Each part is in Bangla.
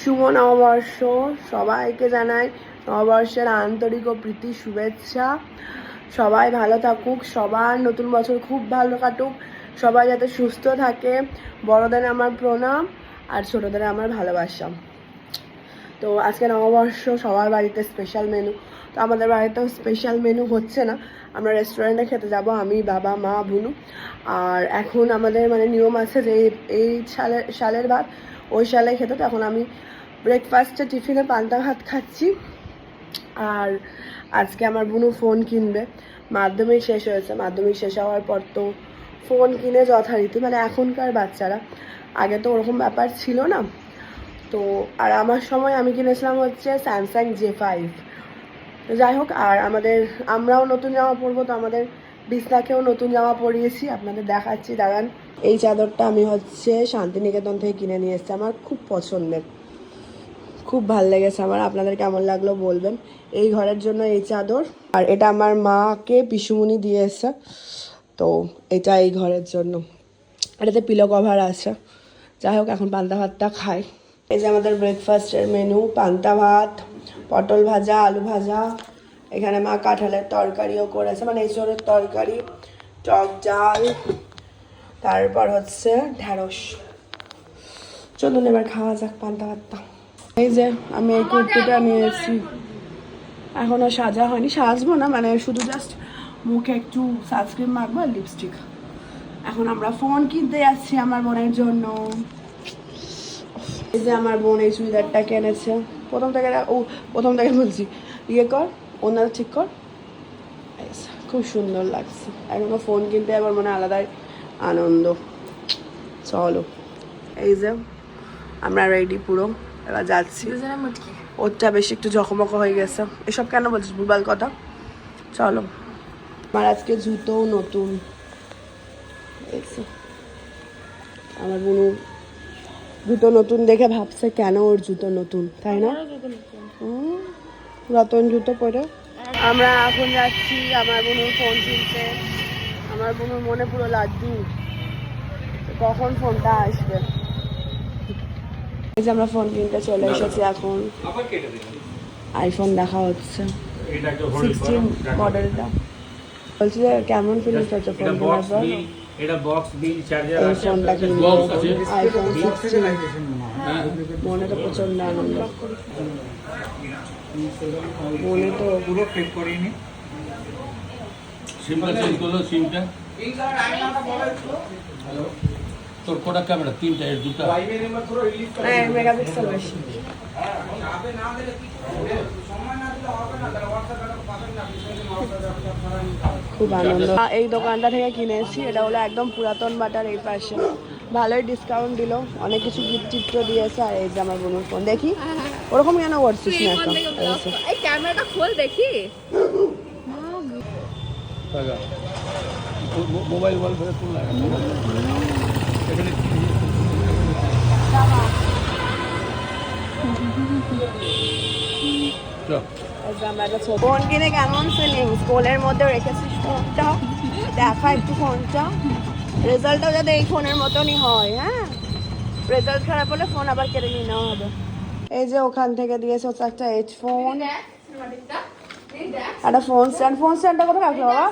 শুভ নববর্ষ। সবাইকে জানাই নববর্ষের আন্তরিক ও প্রীতি শুভেচ্ছা। সবাই ভালো থাকুক, সবার নতুন বছর খুব ভালো কাটুক, সবাই যাতে সুস্থ থাকে। বড়দের আমার প্রণাম আর ছোটদের আমার ভালোবাসা। তো আজকে নববর্ষ, সবার বাড়িতে স্পেশাল মেনু। তো আমাদের বাড়িতেও স্পেশাল মেনু হচ্ছে না, আমরা রেস্টুরেন্টে খেতে যাব, আমি, বাবা, মা, বুনু। আর এখন আমাদের মানে নিয়ম আছে যে এই সালের ভাত ওই সালে খেতে। তো এখন আমি ব্রেকফাস্টে টিফিনে পান্তা ভাত খাচ্ছি। আর আজকে আমার বুনু ফোন কিনবে, মাধ্যমিক শেষ হয়েছে, মাধ্যমিক শেষ হওয়ার পর তো ফোন কিনে যথারীতি, মানে এখনকার বাচ্চারা, আগে তো ওরকম ব্যাপার ছিল না। তো আর আমার সময় আমি কিনেছিলাম হচ্ছে স্যামসাং J5। তো যাই হোক, আর আমরাও নতুন জামা পরবো, তো আমাদের বিছনাকেও নতুন জামা পরিয়েছি, আপনাদের দেখাচ্ছি, দাঁড়ান। এই চাদরটা আমি হচ্ছে শান্তিনিকেতন থেকে কিনে নিয়ে এসেছি, আমার খুব পছন্দের, খুব ভাল লেগেছে আমার। আপনাদের কেমন লাগলো বলবেন। এই ঘরের জন্য এই চাদর, আর এটা আমার মাকে পিসুমণি দিয়ে এসেছে, তো এটা এই ঘরের জন্য। এটাতে পিলো কভার আছে। যাই হোক, এখন পান্তা ভাতটা খাই। এই যে আমাদের ব্রেকফাস্টের মেনু, পান্তা ভাত, পটল ভাজা, আলু ভাজা, এখানে মা কাঁঠালের তরকারিও করেছে, মানে এঁচোড়ের তরকারি, টক ডাল, তারপর হচ্ছে ঢ্যাঁড়স। চলুন এবার খাওয়া যাক পান্তা ভাতটা। এই যে আমি এই কুর্তিটা নিয়েছি, এখনো সাজা হয়নি, সাজবো না, মানে শুধু জাস্ট মুখে একটু সানস্ক্রিন মাখবো আর লিপস্টিক। এখন আমরা ফোন কিনতে যাচ্ছি আমার বোনের জন্য। এই যে আমার বোন এই চুড়িদারটা কিনেছে, প্রথম থেকে বলছি, ইয়ে কর, ওনার ঠিক কর, খুব সুন্দর লাগছে। এখনো ফোন কিনতে আবার মানে আলাদাই আনন্দ। চলো, এই যে আমরা রেডি পুরো, এবার যাচ্ছি। ওরটা বেশি একটু জকমক হয়ে গেছে, এসব কেন বলছিস ভুলভাল কথা। চলো, আমার আজকে জুতোও নতুন। আমার বোনু জুতো নতুন দেখে ভাবছে কেন ওর জুতো নতুন, তাই না? রতন জুতো পরে আমরা এখন যাচ্ছি আমার বোনুর ফোন কিনতে। আমার বোনুর মনে পুরো লাড্ডু, কখন ফোনটা আসবে। এই যে আমরা ফোন কিনতে চলে এসেছি, এখন আইফোন দেখা হচ্ছে 16 মডেলটা। বলছি যে কেমন ফিলিংস হচ্ছে ফোন কেনার পর? এটা বক্স বিল চার্জার এই আছে, ফোনটা কিনবো, আইফোন 16। মনে তো প্রচন্ড আনন্দ, মনে তো পুরো ফ্লিপ করিনি। সিমটা চেঞ্জ করলো, সিমটা তোর কোটা ক্যামেরা তিনটা, এর দুটো মেগাপিক্সেল বেশি। খুব আনন্দ। এই দোকানটা থেকে কিনেছি, এটা হলো একদম পুরাতন বাটার এই পাশে, ভালোই ডিসকাউন্ট দিল, অনেক কিছু গিফট চিত্র দিয়েছে। আর এই যে আমার বোনের ফোন, দেখি ওরকম কেন করছিস না একটা, এই ক্যামেরাটা খোল দেখি। মোবাইল বল করে তুললা এখানে ফোন কিনে কেমন ফিলিং? স্কুলের মধ্যে রেখেছিস ফোনটা, দেখা একটু ফোনটা, রেজাল্টটাও যাতে এই ফোনের মতনই হয়। হ্যাঁ, রেজাল্ট খারাপ হলে ফোন আবার কেড়ে নিয়ে নেওয়া হবে। এই যে ওখান থেকে দিয়েছে হচ্ছে একটা হেডফোন, একটা ফোন স্ট্যান্ড। ফোন স্ট্যান্ডটা কোথায় রাখলো বাবা?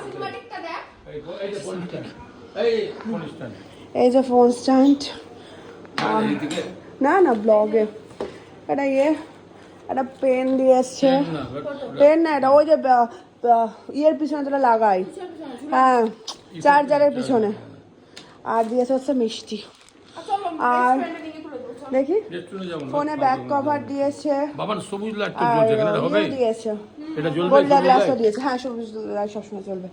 এই যে ফোন স্ট্যান্ড, না না ব্লগে এটা একটা পেন দিয়ে এসছে, পেন না এটা, ওই যে ইয়ের পিছনে যেটা লাগাই, হ্যাঁ চার্জারের পিছনে। আর দিয়েছে হচ্ছে মিষ্টি, আর দেখি ফোনে ব্যাক কভার দিয়েছে, আর দিয়েছে গোল্ডেন গ্লাসও দিয়েছে। হ্যাঁ, সবুজ লাইট সবসময় চলবে।